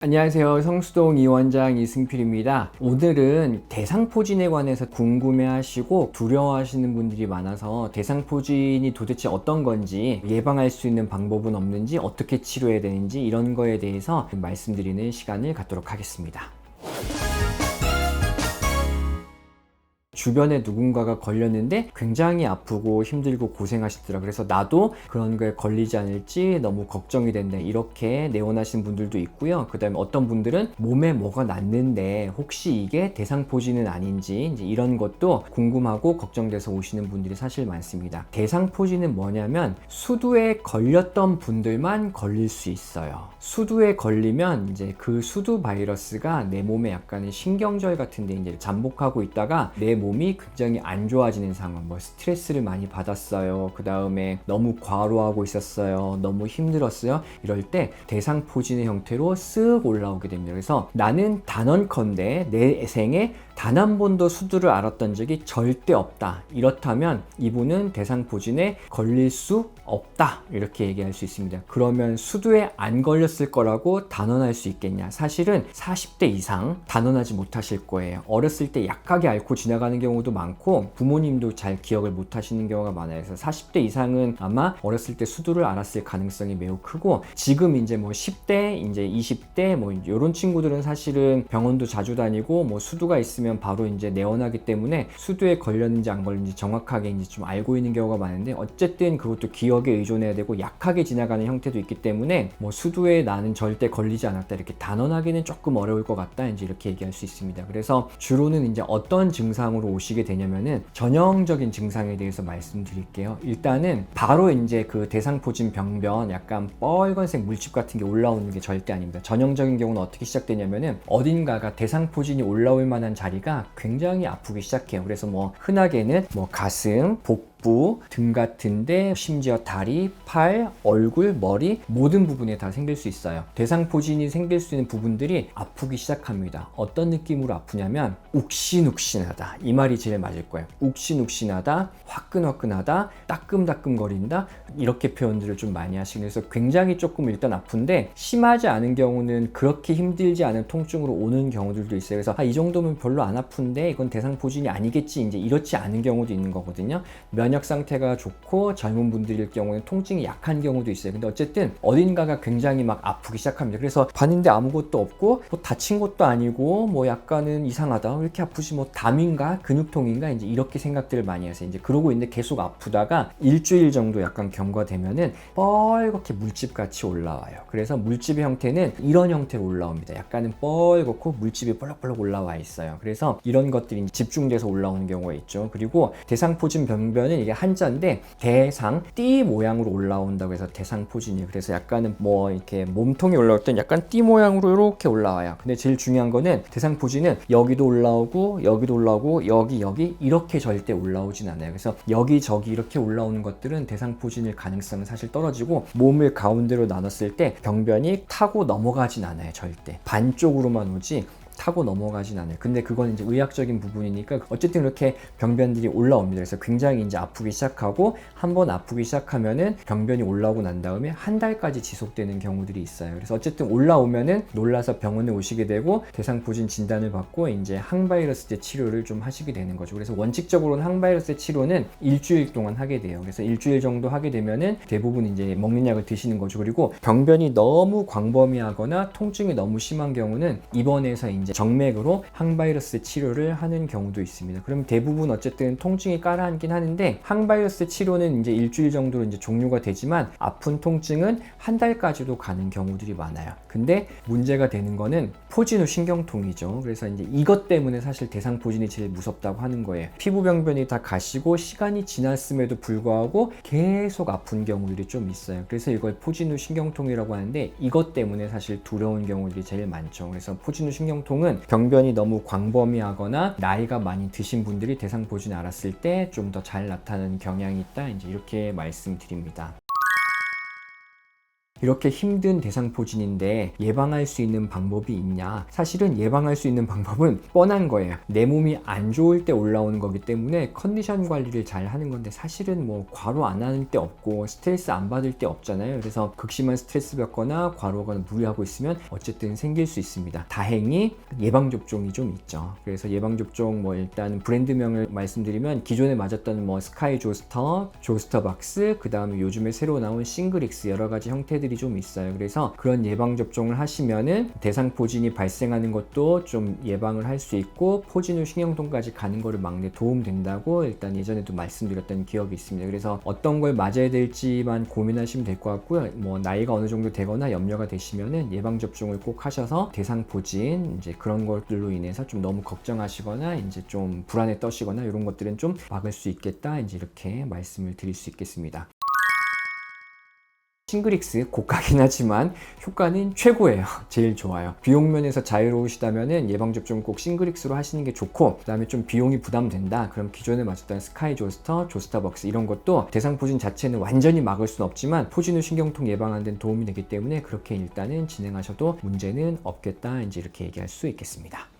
안녕하세요. 성수동 이원장 이승필입니다. 오늘은 대상포진에 관해서 궁금해하시고 두려워하시는 분들이 많아서 대상포진이 도대체 어떤 건지, 예방할 수 있는 방법은 없는지, 어떻게 치료해야 되는지 이런 거에 대해서 말씀드리는 시간을 갖도록 하겠습니다. 주변에 누군가가 걸렸는데 굉장히 아프고 힘들고 고생하시더라. 그래서 나도 그런 거에 걸리지 않을지 너무 걱정이 된다. 이렇게 내원하시는 분들도 있고요. 그 다음에 어떤 분들은 몸에 뭐가 났는데 혹시 이게 대상포진은 아닌지 이제 이런 것도 궁금하고 걱정돼서 오시는 분들이 사실 많습니다. 대상포진은 뭐냐면 수두에 걸렸던 분들만 걸릴 수 있어요. 수두에 걸리면 이제 그 수두 바이러스가 내 몸에 약간의 신경절 같은 데 이제 잠복하고 있다가 내 몸이 굉장히 안 좋아지는 상황, 뭐 스트레스를 많이 받았어요, 그 다음에 너무 과로하고 있었어요, 너무 힘들었어요, 이럴 때 대상포진의 형태로 쓱 올라오게 됩니다. 그래서 나는 단언컨대 내 생에 단 한 번도 수두를 앓았던 적이 절대 없다, 이렇다면 이분은 대상포진에 걸릴 수 없다, 이렇게 얘기할 수 있습니다. 그러면 수두에 안 걸렸을 거라고 단언할 수 있겠냐? 사실은 40대 이상 단언하지 못하실 거예요. 어렸을 때 약하게 앓고 지나가는 경우도 많고 부모님도 잘 기억을 못 하시는 경우가 많아요. 그래서 40대 이상은 아마 어렸을 때 수두를 앓았을 가능성이 매우 크고, 지금 이제 뭐 10대, 이제 20대 뭐 이런 친구들은 사실은 병원도 자주 다니고 뭐 수두가 있으면 바로 이제 내원하기 때문에 수두에 걸렸는지 안 걸렸는지 정확하게 이제 좀 알고 있는 경우가 많은데, 어쨌든 그것도 기억에 의존해야 되고 약하게 지나가는 형태도 있기 때문에 뭐 수두에 나는 절대 걸리지 않았다 이렇게 단언하기는 조금 어려울 것 같다, 이제 이렇게 얘기할 수 있습니다. 그래서 주로는 이제 어떤 증상으로 오시게 되냐면은 전형적인 증상에 대해서 말씀드릴게요. 일단은 바로 이제 그 대상포진 병변, 약간 빨간색 물집 같은 게 올라오는 게 절대 아닙니다. 전형적인 경우는 어떻게 시작되냐면은 어딘가가 대상포진이 올라올 만한 자리가 굉장히 아프기 시작해요. 그래서 뭐 흔하게는 뭐 가슴, 복부, 등 같은데, 심지어 다리, 팔, 얼굴, 머리 모든 부분에 다 생길 수 있어요. 대상포진이 생길 수 있는 부분들이 아프기 시작합니다. 어떤 느낌으로 아프냐면 욱신욱신하다, 이 말이 제일 맞을 거예요. 욱신욱신하다, 화끈화끈하다, 따끔따끔거린다, 이렇게 표현들을 좀 많이 하시고, 그래서 굉장히 조금 일단 아픈데 심하지 않은 경우는 그렇게 힘들지 않은 통증으로 오는 경우들도 있어요. 그래서 이 정도면 별로 안 아픈데 이건 대상포진이 아니겠지, 이제 이렇지 않은 경우도 있는 거거든요. 면역 상태가 좋고 젊은 분들일 경우는 통증이 약한 경우도 있어요. 근데 어쨌든 어딘가가 굉장히 막 아프기 시작합니다. 그래서 봤는데 아무것도 없고 뭐 다친 것도 아니고 뭐 약간은 이상하다, 왜 이렇게 아프지, 뭐 담인가 근육통인가, 이제 이렇게 생각들을 많이 하세요. 이제 그러고 있는데 계속 아프다가 일주일 정도 약간 경과되면은 뻘겋게 물집 같이 올라와요. 그래서 물집의 형태는 이런 형태로 올라옵니다. 약간은 뻘겋고 물집이 볼록볼록 올라와 있어요. 그래서 이런 것들이 집중돼서 올라오는 경우가 있죠. 그리고 대상포진 병변은 이게 한자인데 대상, 띠 모양으로 올라온다고 해서 대상포진이에요. 그래서 약간은 뭐 이렇게 몸통이 올라올 땐 약간 띠 모양으로 이렇게 올라와요. 근데 제일 중요한 거는 대상포진은 여기도 올라오고 여기도 올라오고 여기 이렇게 절대 올라오진 않아요. 그래서 여기저기 이렇게 올라오는 것들은 대상포진일 가능성은 사실 떨어지고, 몸을 가운데로 나눴을 때 병변이 타고 넘어가진 않아요. 절대 반쪽으로만 오지 타고 넘어가진 않아요. 근데 그건 이제 의학적인 부분이니까 어쨌든 이렇게 병변들이 올라옵니다. 그래서 굉장히 이제 아프기 시작하고, 한번 아프기 시작하면은 병변이 올라오고 난 다음에 한 달까지 지속되는 경우들이 있어요. 그래서 어쨌든 올라오면은 놀라서 병원에 오시게 되고 대상포진 진단을 받고 이제 항바이러스제 치료를 좀 하시게 되는 거죠. 그래서 원칙적으로는 항바이러스 치료는 일주일 동안 하게 돼요. 그래서 일주일 정도 하게 되면은 대부분 이제 먹는 약을 드시는 거죠. 그리고 병변이 너무 광범위하거나 통증이 너무 심한 경우는 입원해서 이제 정맥으로 항바이러스 치료를 하는 경우도 있습니다. 그럼 대부분 어쨌든 통증이 깔아앉긴 하는데, 항바이러스 치료는 이제 일주일 정도로 이제 종료가 되지만 아픈 통증은 한 달까지도 가는 경우들이 많아요. 근데 문제가 되는 거는 포진 후 신경통이죠. 그래서 이제 이것 때문에 사실 대상포진이 제일 무섭다고 하는 거예요. 피부 병변이 다 가시고 시간이 지났음에도 불구하고 계속 아픈 경우들이 좀 있어요. 그래서 이걸 포진 후 신경통이라고 하는데, 이것 때문에 사실 두려운 경우들이 제일 많죠. 그래서 포진 후 신경통은 병변이 너무 광범위하거나 나이가 많이 드신 분들이 대상포진 앓았을 때 좀 더 잘 나타나는 경향이 있다, 이제 이렇게 말씀드립니다. 이렇게 힘든 대상포진인데 예방할 수 있는 방법이 있냐? 사실은 예방할 수 있는 방법은 뻔한 거예요. 내 몸이 안 좋을 때 올라오는 거기 때문에 컨디션 관리를 잘 하는 건데 사실은 뭐 과로 안 하는 때 없고 스트레스 안 받을 때 없잖아요. 그래서 극심한 스트레스 받거나 과로하거나 무리하고 있으면 어쨌든 생길 수 있습니다. 다행히 예방접종이 좀 있죠. 그래서 예방접종 뭐 일단 브랜드명을 말씀드리면 기존에 맞았던 뭐 스카이 조스터, 조스터박스, 그 다음에 요즘에 새로 나온 싱글릭스 여러 가지 형태들이 좀 있어요. 그래서 그런 예방접종을 하시면은 대상포진이 발생하는 것도 좀 예방을 할 수 있고 포진 후 신경통까지 가는 거를 막는 데 도움된다고 일단 예전에도 말씀드렸던 기억이 있습니다. 그래서 어떤 걸 맞아야 될지만 고민하시면 될 것 같고요. 뭐 나이가 어느 정도 되거나 염려가 되시면은 예방접종을 꼭 하셔서 대상포진 이제 그런 것들로 인해서 좀 너무 걱정하시거나 이제 좀 불안에 떠시거나 이런 것들은 좀 막을 수 있겠다 이제 이렇게 말씀을 드릴 수 있겠습니다. 싱글릭스 고가긴 하지만 효과는 최고예요. 제일 좋아요. 비용 면에서 자유로우시다면 예방접종 꼭 싱글릭스로 하시는 게 좋고, 그 다음에 좀 비용이 부담된다 그럼 기존에 맞았던 스카이 조스터, 조스터벅스 이런 것도 대상포진 자체는 완전히 막을 수는 없지만 포진 후 신경통 예방하는 데는 도움이 되기 때문에 그렇게 일단은 진행하셔도 문제는 없겠다 이제 이렇게 얘기할 수 있겠습니다.